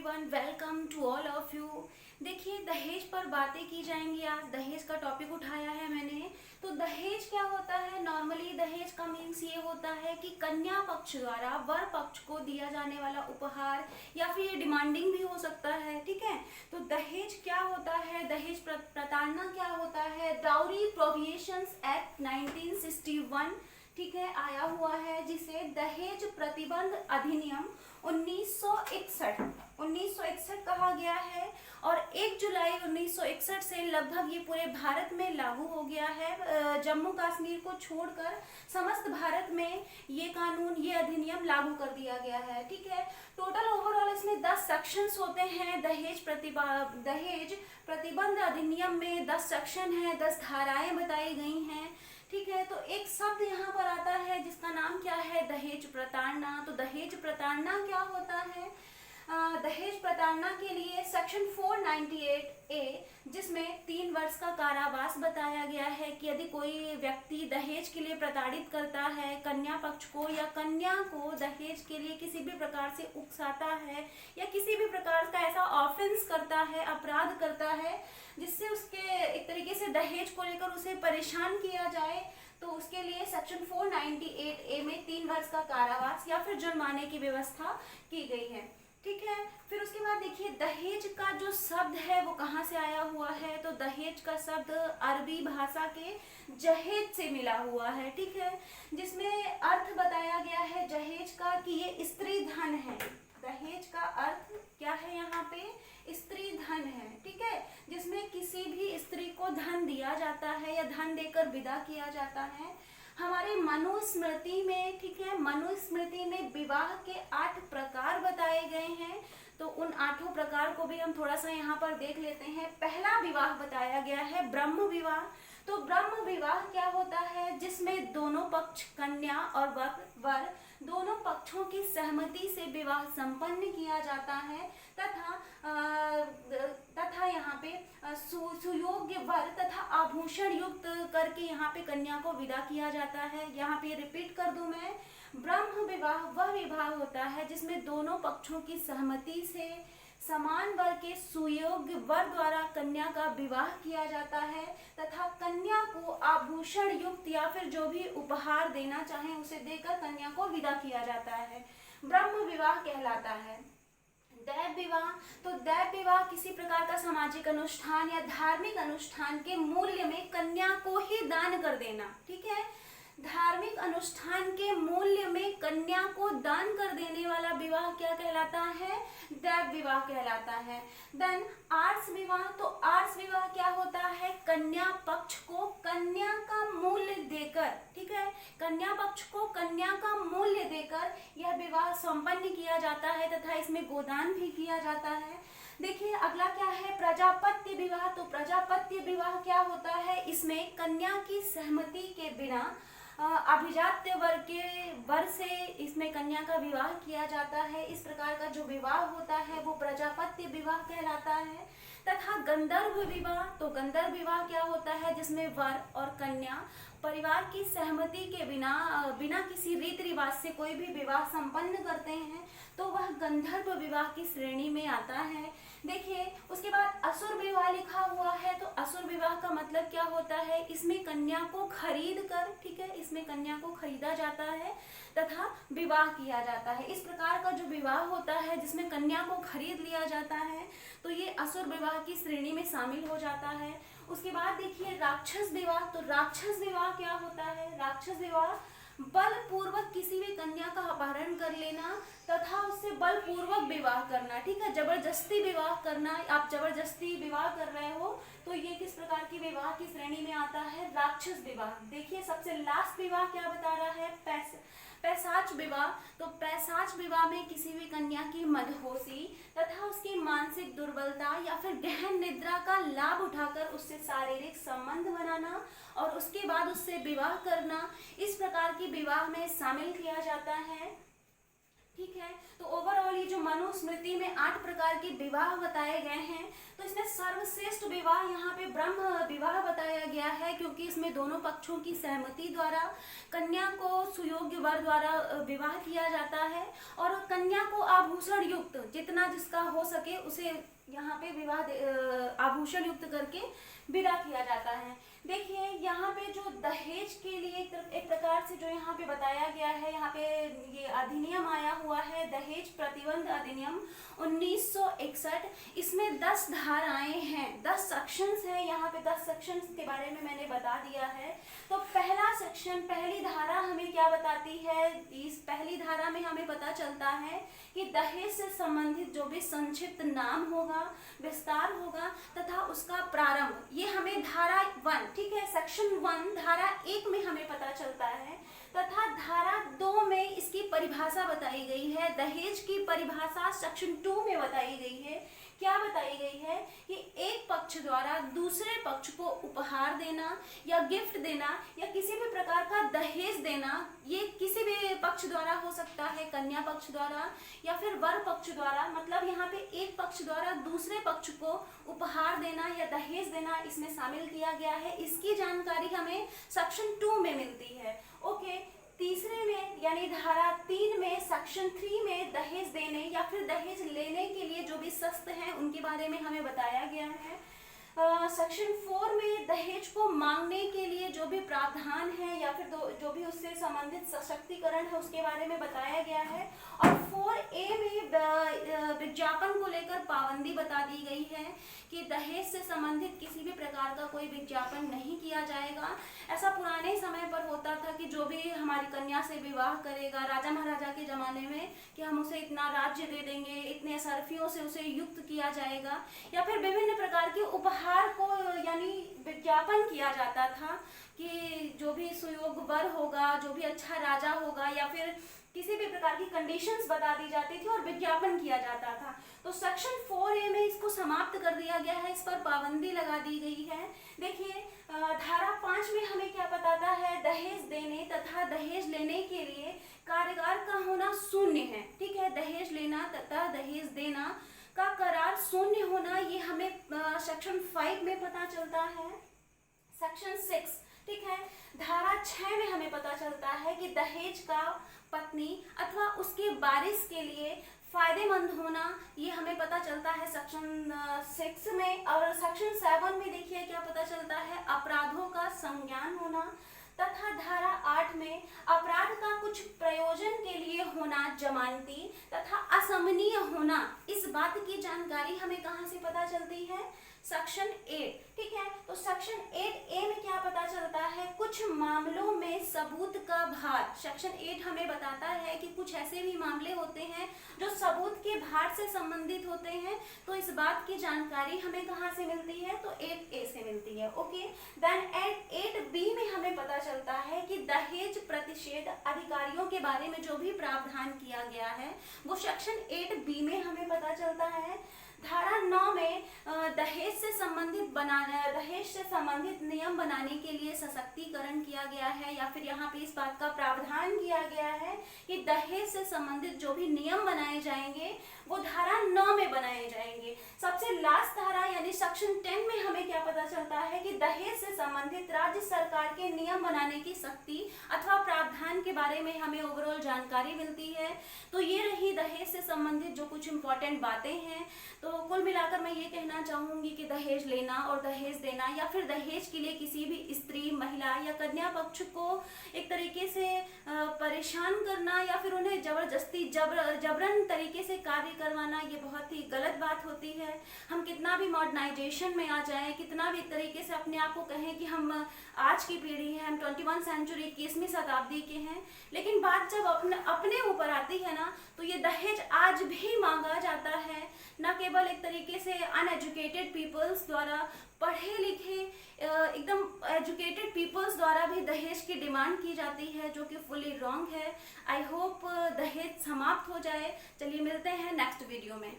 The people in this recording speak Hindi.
Everyone, welcome to all of you. देखिए, दहेज पर बातें की जाएंगी। आज दहेज का टॉपिक उठाया है मैंने। तो दहेज क्या होता है? नॉर्मली दहेज का मीन्स ये होता है कि कन्या पक्ष द्वारा वर पक्ष को दिया जाने वाला उपहार, या फिर ये डिमांडिंग भी हो सकता है। ठीक है, तो दहेज क्या होता है, दहेज प्रताड़ना क्या होता है। डाउरी प्रोहिबिशंस एक्ट 1961 ठीक है आया हुआ है, जिसे दहेज प्रतिबंध अधिनियम 1961 कहा गया है। और 1 जुलाई 1961 से लगभग ये पूरे भारत में लागू हो गया है। जम्मू कश्मीर को छोड़कर समस्त भारत में ये कानून, ये अधिनियम लागू कर दिया गया है। ठीक है, टोटल ओवरऑल इसमें 10 सेक्शंस होते हैं। दहेज प्रतिबंध अधिनियम में 10 सेक्शन है, 10 धाराएं बताई गई हैं। ठीक है, तो एक शब्द यहाँ पर आता है जिसका नाम क्या है, दहेज प्रताड़ना। तो दहेज प्रताड़ना क्या होता है? दहेज प्रताड़ना के लिए सेक्शन 498A, जिसमें 3 वर्ष का कारावास बताया गया है कि यदि कोई व्यक्ति दहेज के लिए प्रताड़ित करता है कन्या पक्ष को, या कन्या को दहेज के लिए किसी भी प्रकार से उकसाता है, या किसी भी प्रकार का ऐसा ऑफेंस करता है, अपराध करता है जिससे उसके एक तरीके से दहेज को लेकर उसे परेशान किया जाए, तो उसके लिए सेक्शन 498A में 3 वर्ष का कारावास या फिर जुर्माने की व्यवस्था की गई है। ठीक है, फिर उसके बाद देखिए, दहेज का जो शब्द है वो कहाँ से आया हुआ है। तो दहेज का शब्द अरबी भाषा के जहेज से मिला हुआ है। ठीक है, जिसमें अर्थ बताया गया है जहेज का कि ये स्त्री धन है। दहेज का अर्थ क्या है यहाँ पे? स्त्री धन है। ठीक है, जिसमें किसी भी स्त्री को धन दिया जाता है या धन देकर विदा किया जाता है। हमारे मनुस्मृति में, ठीक है, मनुस्मृति में विवाह के 8 प्रकार बताए गए हैं। तो उन 8 प्रकार को भी हम थोड़ा सा यहाँ पर देख लेते हैं। पहला विवाह बताया गया है ब्रह्म विवाह। तो ब्रह्म विवाह क्या होता है? जिसमें दोनों पक्ष, कन्या और वर दोनों पक्षों की सहमति से विवाह संपन्न किया जाता है, तथा यहाँ पे सुयोग्य वर तथा आभूषण युक्त करके यहाँ पे कन्या को विदा किया जाता है। यहाँ पे रिपीट कर दूं मैं, ब्रह्म विवाह वह विवाह होता है जिसमें दोनों पक्षों की सहमति से समान वर्ग के सुयोग्य वर द्वारा कन्या का विवाह किया जाता है, तथा कन्या को आभूषण युक्त या फिर जो भी उपहार देना चाहे उसे देकर कन्या को विदा किया जाता है। ब्रह्म विवाह कहलाता है। दैव विवाह, तो दैव विवाह किसी प्रकार का सामाजिक अनुष्ठान या धार्मिक अनुष्ठान के मूल्य में कन्या को ही दान कर देना। ठीक है, धार्मिक अनुष्ठान के मूल्य में कन्या को दान कर देने वाला विवाह क्या कहलाता है? दैव विवाह कहलाता है। देन आर्ष विवाह, तो आर्ष विवाह क्या होता है? कन्या पक्ष को कन्या का मूल्य देकर, ठीक है, कन्या पक्ष को कन्या का मूल्य देकर यह विवाह संपन्न किया जाता है, तथा इसमें गोदान भी किया जाता है। देखिए, अगला क्या है? प्रजापत्य विवाह। तो प्रजापत्य विवाह क्या होता है? इसमें कन्या की सहमति के बिना अभिजात्य वर्ग के वर से इसमें कन्या का विवाह किया जाता है। इस प्रकार का जो विवाह होता है वो प्रजापत्य विवाह कहलाता है। तथा गंधर्व विवाह, तो गंधर्व विवाह क्या होता है? जिसमें वर और कन्या परिवार की सहमति के बिना किसी रीति रिवाज से कोई भी विवाह संपन्न करते हैं, तो वह गंधर्व विवाह की श्रेणी में आता है। देखिए, उसके बाद असुर विवाह लिखा हुआ है। तो असुर विवाह का मतलब क्या होता है? इसमें कन्या को खरीद कर, ठीक है, इसमें कन्या को खरीदा जाता है तथा विवाह किया जाता है। इस प्रकार का जो विवाह होता है जिसमें कन्या को खरीद लिया जाता है, तो ये असुर विवाह की श्रेणी में शामिल हो जाता है। उसके बाद देखिए, राक्षस विवाह। तो राक्षस विवाह क्या होता है? राक्षस विवाह बलपूर्वक किसी भी कन्या का अपहरण कर लेना तथा उससे बलपूर्वक विवाह करना। ठीक है, जबरदस्ती विवाह करना। आप जबरदस्ती विवाह कर रहे हो तो ये किस प्रकार की विवाह की श्रेणी में आता है? राक्षस विवाह। देखिए, सबसे लास्ट विवाह क्या बता रहा है? पैशाच विवाह। तो पैशाच विवाह में किसी भी कन्या की मदहोशी तथा उसकी मानसिक दुर्बलता या फिर गहन निद्रा का लाभ उठाकर उससे शारीरिक संबंध बनाना और उसके बाद उससे विवाह करना, इस प्रकार की विवाह में शामिल किया जाता है। ठीक है। तो ओवरऑल ये जो मनुस्मृति में 8 प्रकार के विवाह बताए गए हैं, तो इसमें सर्वश्रेष्ठ विवाह यहाँ पे ब्रह्म विवाह बताया गया है, क्योंकि इसमें दोनों पक्षों की सहमति द्वारा कन्या को सुयोग्य वर द्वारा विवाह किया जाता है, और कन्या को आभूषण युक्त जितना जिसका हो सके उसे यहाँ पे विवाह आभूषण युक्त करके विदा किया जाता है। देखिए यहाँ पे जो दहेज के लिए एक प्रकार से जो यहाँ पे बताया गया है, यहाँ पे ये अधिनियम आया हुआ है, दहेज प्रतिबंध अधिनियम 1961। इसमें 10 धाराएं हैं, 10 सेक्शंस हैं। यहाँ पे 10 सेक्शंस के बारे में मैंने बता दिया है। तो पहला सेक्शन, पहली धारा हमें क्या बताती है? इस पहली धारा में हमें पता चलता है कि दहेज से संबंधित जो भी संक्षिप्त नाम होगा, विस्तार होगा तथा उसका प्रारंभ, ये हमें धारा 1, ठीक है, सेक्शन 1 धारा 1 में हमें पता चलता है, तथा धारा 2 में इसकी परिभाषा बताई गई है। दहेज की परिभाषा सेक्शन 2 में बताई गई है। क्या बताई गई है कि एक पक्ष द्वारा दूसरे पक्ष को उपहार देना या गिफ्ट देना या किसी भी प्रकार का दहेज देना, ये किसी भी पक्ष द्वारा हो सकता है, कन्या पक्ष द्वारा या फिर वर पक्ष द्वारा, मतलब यहाँ पे एक पक्ष द्वारा दूसरे पक्ष को उपहार देना या दहेज देना इसमें शामिल किया गया है। इसकी जानकारी हमें सेक्शन 2 में मिलती है। ओके, तीसरे में यानी धारा 3 में, सेक्शन 3 में दहेज देने या फिर दहेज लेने के लिए जो भी शस्त्र हैं उनके बारे में हमें बताया गया है। सेक्शन 4 में दहेज को मांगने के लिए जो भी प्रावधान है या फिर जो भी उससे संबंधित सशक्तिकरण है उसके बारे में बताया गया है। और 4A में विज्ञापन को लेकर पाबंदी बता दी गई है कि दहेज से संबंधित किसी भी प्रकार का कोई विज्ञापन नहीं किया जाएगा। ऐसा पुराने समय पर होता था कि जो भी हमारी कन्या से विवाह करेगा, राजा महाराजा के जमाने में, कि हम उसे इतना राज्य दे देंगे, इतने सरफियों से उसे युक्त किया जाएगा, या फिर विभिन्न प्रकार के उपहार को यानी विज्ञापन किया जाता था कि जो भी सुयोग वर होगा, जो भी अच्छा राजा होगा, या फिर किसी भी प्रकार की कंडीशंस बता दी जाती थी और विज्ञापन किया जाता था। तो सेक्शन 4A में इसको समाप्त कर दिया गया है, इस पर पाबंदी लगा दी गई है। देखिए धारा 5 में हमें क्या बताता है? दहेज देने तथा दहेज लेने के लिए कारागार का होना शून्य है। ठीक है, दहेज लेना तथा दहेज देना का करार शून्य होना, ये हमें सेक्शन 5 में पता चलता है। सेक्शन 6, ठीक है, धारा 6 में हमें पता चलता है कि दहेज का पत्नी अथवा उसके वारिस के लिए फायदेमंद होना, ये हमें पता चलता है सेक्शन 6 में। और सेक्शन 7 में देखिए क्या पता चलता है? अपराधों का संज्ञान होना, तथा धारा 8 में अपराध का कुछ प्रयोजन के लिए होना जमानती तथा असमनीय होना, इस बात की जानकारी हमें कहाँ से पता चलती है? सेक्शन 8, ठीक है। तो सेक्शन 8A में क्या पता चलता है? कुछ मामलों में सबूत का भार। सेक्शन 8 हमें बताता है कि कुछ ऐसे भी मामले होते हैं जो सबूत के भार से संबंधित होते हैं, तो इस बात की जानकारी हमें कहाँ से मिलती है? तो 8A से मिलती है। ओके, देन 8B में हमें पता चलता है कि दहेज प्रतिषेध अधिकारियों के बारे में जो भी प्रावधान किया गया है वो सेक्शन 8B में हमें पता चलता है। धारा 9 में दहेज से संबंधित नियम बनाने के लिए सशक्तिकरण किया गया है, या फिर यहाँ पे इस बात का प्रावधान किया गया है कि दहेज से संबंधित जो भी नियम बनाए जाएंगे वो धारा 9 में बनाए जाएंगे। सबसे लास्ट धारा यानी सेक्शन 10 में हमें क्या पता चलता है कि दहेज से संबंधित राज्य सरकार के नियम बनाने की शक्ति अथवा प्रावधान के बारे में हमें ओवरऑल जानकारी मिलती है। तो ये रही दहेज से संबंधित जो कुछ इंपॉर्टेंट बातें हैं। तो कुल मिलाकर मैं ये कहना चाहूंगी कि दहेज लेना और दहेज देना, या फिर दहेज के लिए किसी भी स्त्री, महिला या कन्या पक्ष को एक तरीके से परेशान करना या फिर उन्हें जबरदस्ती जबरन तरीके से कार्य करवाना, ये बहुत ही गलत बात होती है। हम कितना भी मॉडर्नाइजेशन में आ जाएं, कितना भी एक तरीके से अपने आप को कहें कि हम आज की पीढ़ी है, हम 21वीं सेंचुरी 21वीं शताब्दी के हैं, लेकिन बात जब अपने ऊपर आती है ना, तो ये दहेज आज भी मांगा जाता है। न केवल एक तरीके से अनएजुकेटेड पीपल्स द्वारा, पढ़े लिखे एकदम एजुकेटेड पीपल्स द्वारा भी दहेज की डिमांड की जाती है, जो कि फुली रॉन्ग है। आई होप दहेज समाप्त हो जाए। चलिए मिलते हैं नेक्स्ट वीडियो में।